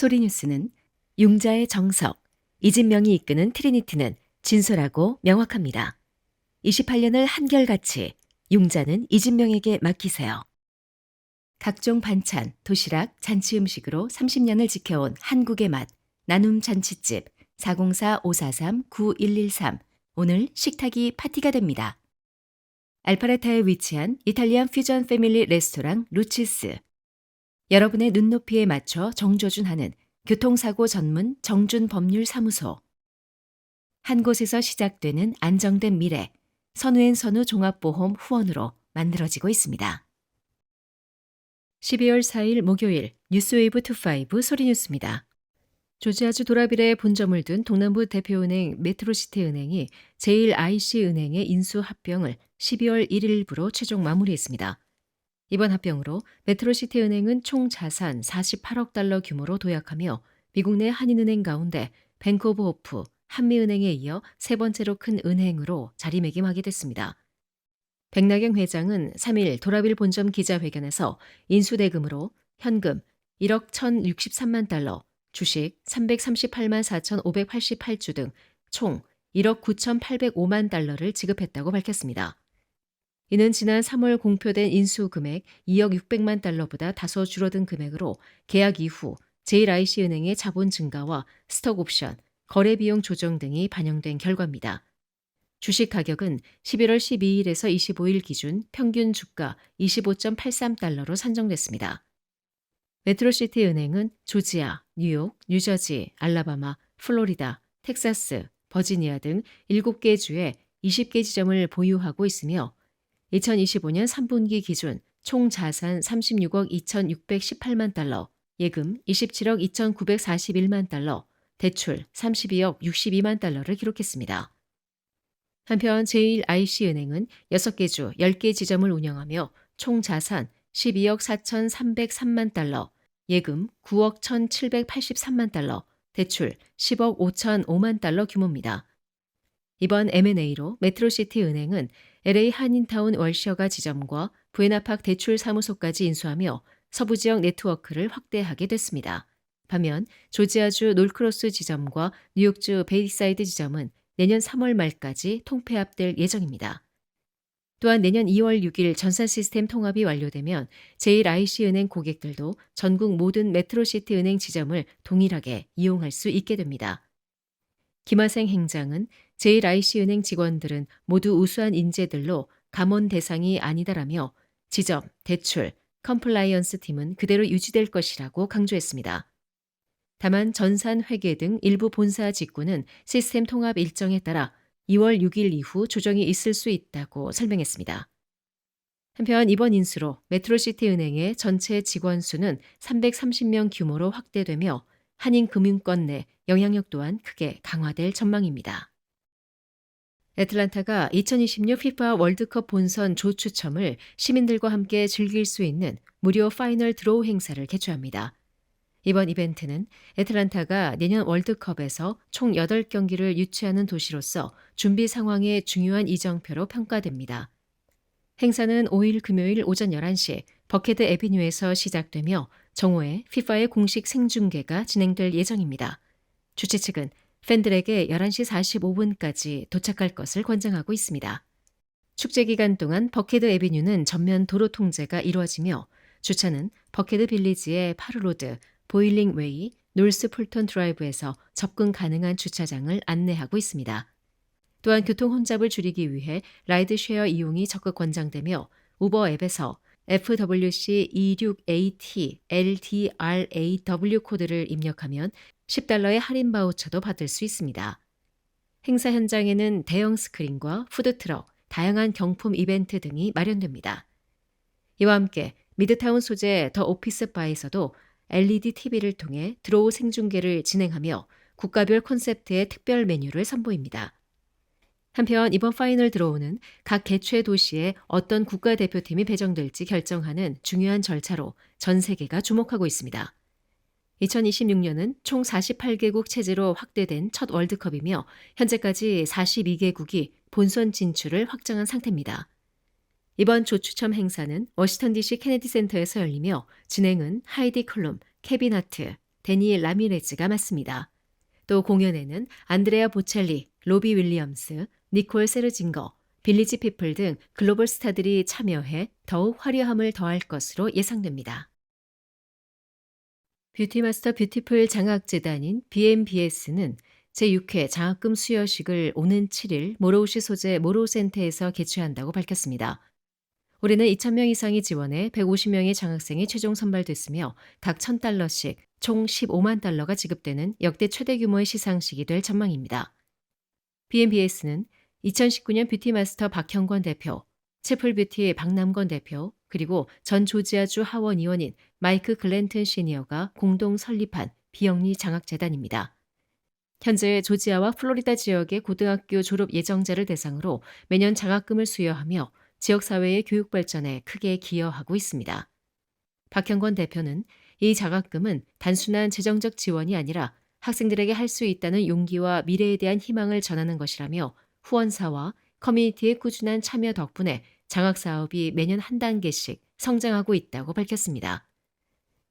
소리뉴스는 융자의 정석, 이진명이 이끄는 트리니티는 진솔하고 명확합니다. 28년을 한결같이 융자는 이진명에게 맡기세요. 각종 반찬, 도시락, 잔치 음식으로 30년을 지켜온 한국의 맛, 나눔 잔치집 404-543-9113 오늘 식탁이 파티가 됩니다. 알파레타에 위치한 이탈리안 퓨전 패밀리 레스토랑 루치스. 여러분의 눈높이에 맞춰 정조준하는 교통사고 전문 정준법률사무소. 한 곳에서 시작되는 안정된 미래, 선우앤선우 종합보험 후원으로 만들어지고 있습니다. 12월 4일 목요일 뉴스웨이브 25 소리뉴스입니다. 조지아주 도라빌에 본점을 둔 동남부 대표은행 메트로시티은행이 제1IC은행의 인수 합병을 12월 1일부로 최종 마무리했습니다. 이번 합병으로 메트로시티은행은 총 자산 48억 달러 규모로 도약하며 미국 내 한인은행 가운데 뱅크 오브 호프, 한미은행에 이어 세 번째로 큰 은행으로 자리매김하게 됐습니다. 백나경 회장은 3일 도라빌 본점 기자회견에서 인수대금으로 현금 1억 1,063만 달러, 주식 338만 4,588주 등 총 1억 9,805만 달러를 지급했다고 밝혔습니다. 이는 지난 3월 공표된 인수 금액 2억 600만 달러보다 다소 줄어든 금액으로 계약 이후 제1IC은행의 자본 증가와 스톡 옵션, 거래 비용 조정 등이 반영된 결과입니다. 주식 가격은 11월 12일에서 25일 기준 평균 주가 25.83달러로 산정됐습니다. 메트로시티 은행은 조지아, 뉴욕, 뉴저지, 알라바마, 플로리다, 텍사스, 버지니아 등 7개 주에 20개 지점을 보유하고 있으며 2025년 3분기 기준 총 자산 36억 2,618만 달러, 예금 27억 2,941만 달러, 대출 32억 62만 달러를 기록했습니다. 한편 제1IC은행은 6개 주 10개 지점을 운영하며 총 자산 12억 4,303만 달러, 예금 9억 1,783만 달러, 대출 10억 5,005만 달러 규모입니다. 이번 M&A로 메트로시티 은행은 LA 한인타운 월셔가 지점과 부에나팍 대출사무소까지 인수하며 서부 지역 네트워크를 확대하게 됐습니다. 반면 조지아주 놀크로스 지점과 뉴욕주 베이사이드 지점은 내년 3월 말까지 통폐합될 예정입니다. 또한 내년 2월 6일 전산시스템 통합이 완료되면 제1IC은행 고객들도 전국 모든 메트로시티 은행 지점을 동일하게 이용할 수 있게 됩니다. 김하생 행장은 제1IC은행 직원들은 모두 우수한 인재들로 감원 대상이 아니다라며 지점, 대출, 컴플라이언스 팀은 그대로 유지될 것이라고 강조했습니다. 다만 전산 회계 등 일부 본사 직구는 시스템 통합 일정에 따라 2월 6일 이후 조정이 있을 수 있다고 설명했습니다. 한편 이번 인수로 메트로시티 은행의 전체 직원 수는 330명 규모로 확대되며 한인금융권 내 영향력 또한 크게 강화될 전망입니다. 애틀란타가 2026 FIFA 월드컵 본선 조 추첨을 시민들과 함께 즐길 수 있는 무료 파이널 드로우 행사를 개최합니다. 이번 이벤트는 애틀란타가 내년 월드컵에서 총 8경기를 유치하는 도시로서 준비 상황의 중요한 이정표로 평가됩니다. 행사는 5일 금요일 오전 11시 버케드 애비뉴에서 시작되며 정오에 FIFA의 공식 생중계가 진행될 예정입니다. 주최 측은 팬들에게 11시 45분까지 도착할 것을 권장하고 있습니다. 축제 기간 동안 버케드 애비뉴는 전면 도로 통제가 이루어지며 주차는 버케드 빌리지의 파르로드, 보일링 웨이, 놀스 풀턴 드라이브에서 접근 가능한 주차장을 안내하고 있습니다. 또한 교통 혼잡을 줄이기 위해 라이드쉐어 이용이 적극 권장되며 우버 앱에서 FWC26AT LTRAW 코드를 입력하면 $10의 할인 바우처도 받을 수 있습니다. 행사 현장에는 대형 스크린과 푸드트럭, 다양한 경품 이벤트 등이 마련됩니다. 이와 함께 미드타운 소재 더 오피스 바에서도 LED TV를 통해 드로우 생중계를 진행하며 국가별 콘셉트의 특별 메뉴를 선보입니다. 한편 이번 파이널 드로우는 각 개최 도시에 어떤 국가대표팀이 배정될지 결정하는 중요한 절차로 전 세계가 주목하고 있습니다. 2026년은 총 48개국 체제로 확대된 첫 월드컵이며 현재까지 42개국이 본선 진출을 확정한 상태입니다. 이번 조추첨 행사는 워싱턴 DC 케네디 센터에서 열리며 진행은 하이디 클룸, 케빈 하트, 데니 라미레즈가 맡습니다. 또 공연에는 안드레아 보첼리, 로비 윌리엄스, 니콜 세르징거, 빌리지 피플 등 글로벌 스타들이 참여해 더욱 화려함을 더할 것으로 예상됩니다. 뷰티마스터 뷰티풀 장학재단인 BMBS는 제6회 장학금 수여식을 오는 7일 모로우시 소재 모로센터에서 개최한다고 밝혔습니다. 올해는 2,000명 이상이 지원해 150명의 장학생이 최종 선발됐으며 각 $1,000씩 총 15만 달러가 지급되는 역대 최대 규모의 시상식이 될 전망입니다. BMBS는 2019년 뷰티마스터 박형권 대표, 채플뷰티 박남건 대표, 그리고 전 조지아주 하원 의원인 마이크 글랜튼 시니어가 공동 설립한 비영리 장학재단입니다. 현재 조지아와 플로리다 지역의 고등학교 졸업 예정자를 대상으로 매년 장학금을 수여하며 지역사회의 교육 발전에 크게 기여하고 있습니다. 박형권 대표는 이 장학금은 단순한 재정적 지원이 아니라 학생들에게 할 수 있다는 용기와 미래에 대한 희망을 전하는 것이라며 후원사와 커뮤니티의 꾸준한 참여 덕분에 장학사업이 매년 한 단계씩 성장하고 있다고 밝혔습니다.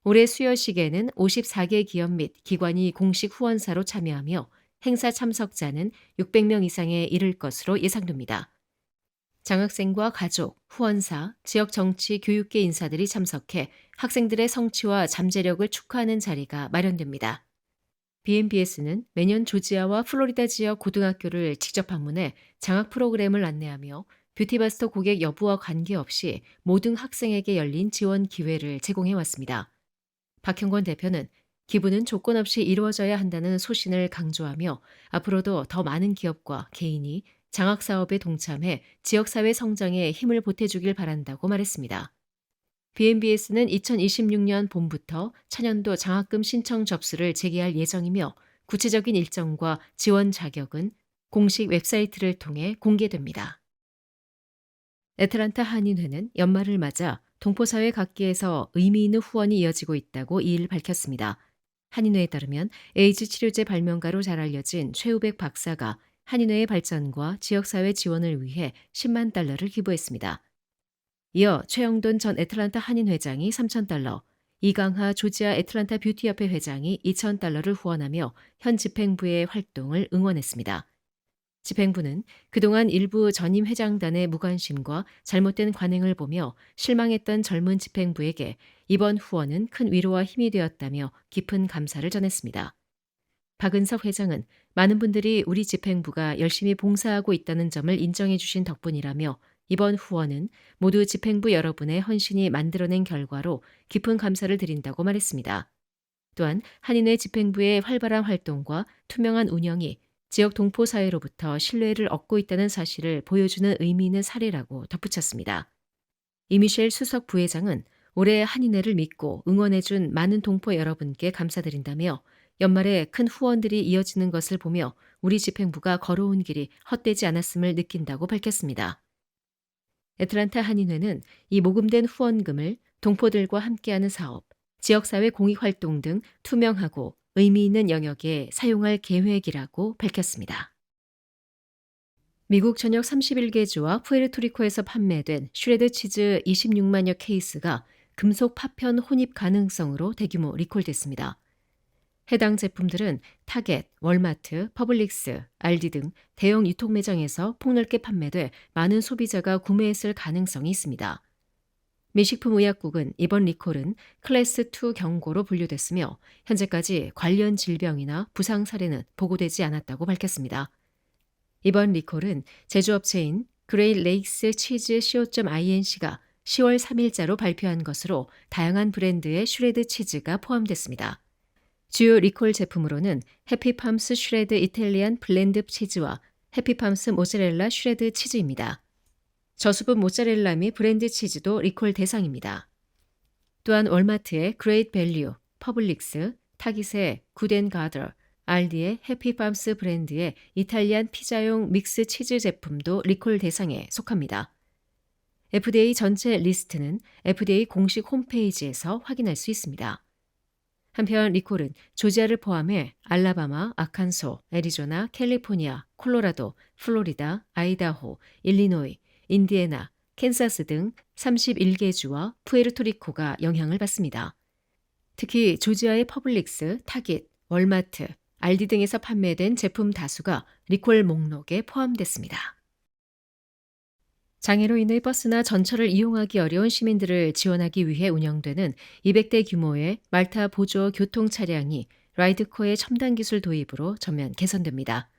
올해 수여식에는 54개 기업 및 기관이 공식 후원사로 참여하며 행사 참석자는 600명 이상에 이를 것으로 예상됩니다. 장학생과 가족, 후원사, 지역 정치, 교육계 인사들이 참석해 학생들의 성취와 잠재력을 축하하는 자리가 마련됩니다. BMBS는 매년 조지아와 플로리다 지역 고등학교를 직접 방문해 장학 프로그램을 안내하며 뷰티마스터 고객 여부와 관계없이 모든 학생에게 열린 지원 기회를 제공해 왔습니다. 박형권 대표는 기부는 조건 없이 이루어져야 한다는 소신을 강조하며 앞으로도 더 많은 기업과 개인이 장학사업에 동참해 지역사회 성장에 힘을 보태주길 바란다고 말했습니다. BMBS는 2026년 봄부터 차년도 장학금 신청 접수를 재개할 예정이며 구체적인 일정과 지원 자격은 공식 웹사이트를 통해 공개됩니다. 애틀란타 한인회는 연말을 맞아 동포사회 각계에서 의미 있는 후원이 이어지고 있다고 이일 밝혔습니다. 한인회에 따르면 에이즈 치료제 발명가로 잘 알려진 최우백 박사가 한인회의 발전과 지역사회 지원을 위해 10만 달러를 기부했습니다. 이어 최영돈 전 애틀란타 한인회장이 3,000달러, 이강하 조지아 애틀란타 뷰티협회 회장이 2,000달러를 후원하며 현 집행부의 활동을 응원했습니다. 집행부는 그동안 일부 전임 회장단의 무관심과 잘못된 관행을 보며 실망했던 젊은 집행부에게 이번 후원은 큰 위로와 힘이 되었다며 깊은 감사를 전했습니다. 박은석 회장은 많은 분들이 우리 집행부가 열심히 봉사하고 있다는 점을 인정해 주신 덕분이라며 이번 후원은 모두 집행부 여러분의 헌신이 만들어낸 결과로 깊은 감사를 드린다고 말했습니다. 또한 한인회 집행부의 활발한 활동과 투명한 운영이 지역 동포사회로부터 신뢰를 얻고 있다는 사실을 보여주는 의미 있는 사례라고 덧붙였습니다. 이미셸 수석 부회장은 올해 한인회를 믿고 응원해준 많은 동포 여러분께 감사드린다며 연말에 큰 후원들이 이어지는 것을 보며 우리 집행부가 걸어온 길이 헛되지 않았음을 느낀다고 밝혔습니다. 애틀란타 한인회는 이 모금된 후원금을 동포들과 함께하는 사업, 지역사회 공익활동 등 투명하고 의미 있는 영역에 사용할 계획이라고 밝혔습니다. 미국 전역 31개 주와 푸에르토리코에서 판매된 슈레드 치즈 26만여 케이스가 금속 파편 혼입 가능성으로 대규모 리콜됐습니다. 해당 제품들은 타겟, 월마트, 퍼블릭스, 알디 등 대형 유통 매장에서 폭넓게 판매돼 많은 소비자가 구매했을 가능성이 있습니다. 미 식품의약국은 이번 리콜은 클래스 2 경고로 분류됐으며 현재까지 관련 질병이나 부상 사례는 보고되지 않았다고 밝혔습니다. 이번 리콜은 제조업체인 그레이트 레이크스 치즈 co.inc가 10월 3일자로 발표한 것으로 다양한 브랜드의 슈레드 치즈가 포함됐습니다. 주요 리콜 제품으로는 해피팜스 슈레드 이탈리안 블렌드 치즈와 해피팜스 모짜렐라 슈레드 치즈입니다. 저수분 모짜렐라 및 브랜드 치즈도 리콜 대상입니다. 또한 월마트의 그레이트 밸류, 퍼블릭스, 타깃의 굿앤가더, 알디의 해피팜스 브랜드의 이탈리안 피자용 믹스 치즈 제품도 리콜 대상에 속합니다. FDA 전체 리스트는 FDA 공식 홈페이지에서 확인할 수 있습니다. 한편 리콜은 조지아를 포함해 알라바마, 아칸소, 애리조나, 캘리포니아, 콜로라도, 플로리다, 아이다호, 일리노이, 인디애나, 캔사스 등 31개 주와 푸에르토리코가 영향을 받습니다. 특히 조지아의 퍼블릭스, 타깃, 월마트, 알디 등에서 판매된 제품 다수가 리콜 목록에 포함됐습니다. 장애로 인해 버스나 전철을 이용하기 어려운 시민들을 지원하기 위해 운영되는 200대 규모의 말타 보조 교통 차량이 라이드코의 첨단 기술 도입으로 전면 개선됩니다.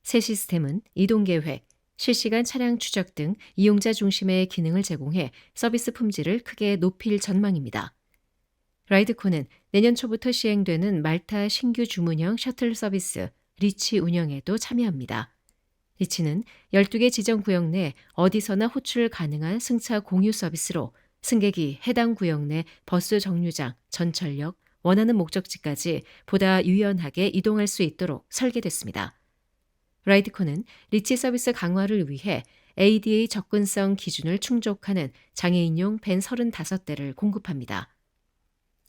새 시스템은 이동 계획, 실시간 차량 추적 등 이용자 중심의 기능을 제공해 서비스 품질을 크게 높일 전망입니다. 라이드코는 내년 초부터 시행되는 말타 신규 주문형 셔틀 서비스 리치 운영에도 참여합니다. 리치는 12개 지정 구역 내 어디서나 호출 가능한 승차 공유 서비스로 승객이 해당 구역 내 버스 정류장, 전철역, 원하는 목적지까지 보다 유연하게 이동할 수 있도록 설계됐습니다. 라이드코는 리치 서비스 강화를 위해 ADA 접근성 기준을 충족하는 장애인용 밴 35대를 공급합니다.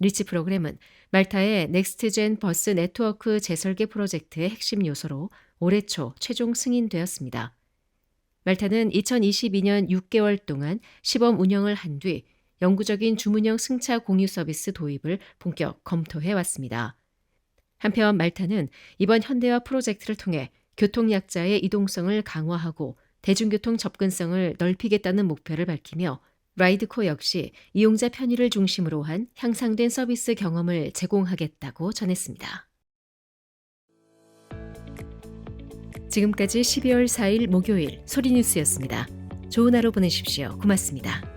리치 프로그램은 말타의 넥스트젠 버스 네트워크 재설계 프로젝트의 핵심 요소로 올해 초 최종 승인되었습니다. 말타는 2022년 6개월 동안 시범 운영을 한 뒤 영구적인 주문형 승차 공유 서비스 도입을 본격 검토해 왔습니다. 한편 말타는 이번 현대화 프로젝트를 통해 교통약자의 이동성을 강화하고 대중교통 접근성을 넓히겠다는 목표를 밝히며 라이드코 역시 이용자 편의를 중심으로 한 향상된 서비스 경험을 제공하겠다고 전했습니다. 지금까지 12월 4일 목요일 소리뉴스였습니다. 좋은 하루 보내십시오. 고맙습니다.